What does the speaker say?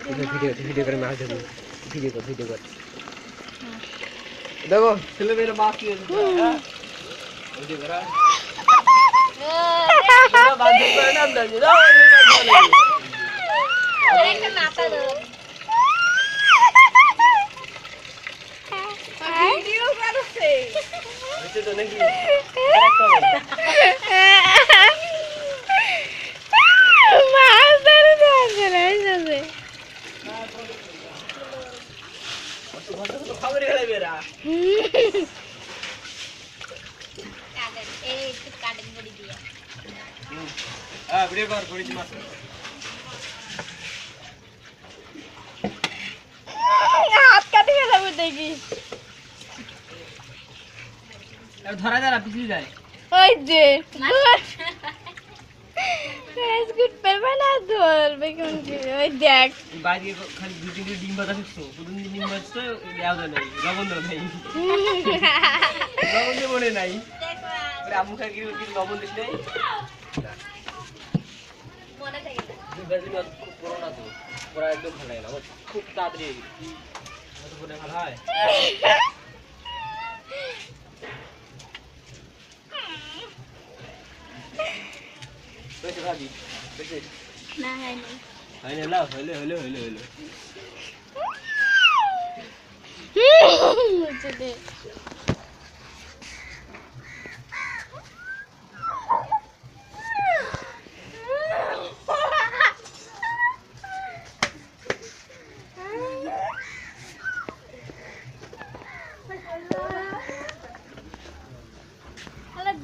video করে মাছ ধরবো video কর দেখো ছেলে মেয়েরা মাছ কি ভিডিও করা বান্ধব করে নাম দাও একটা মাথা দাও ভিডিও করছে হচ্ছে তো নাকি মাছ ধরে ধরে যাবে খবর গেলে বেরা কাটেন এই একটু কাটেন বড়ি দিয়ে হ্যাঁ ভিডিও কর বড়ি মাছ হাত কাটে গেলাম দেখি ধরা যায় না পিছলি যায় ওই যে গুড পেপার না ধরবে কোন কি ওই দেখ বাইরে খালি দুই তিনটে ডিম বাজা শিখছো প্রথম ডিম বাজছে দেওয়া যায় নাই লবণ দেওয়া নাই লবণ দিয়ে মনে নাই আম্মু খাই কি লবণ দিস নাই মনে থাকে না খুব পুরোনো তো পুরা একদম ভালো লাগে না খুব তাড়াতাড়ি কত করে ভালো হয় বেশি ভাবি বেশি না হয়নি হইলে লাও হইলে মুঝে দে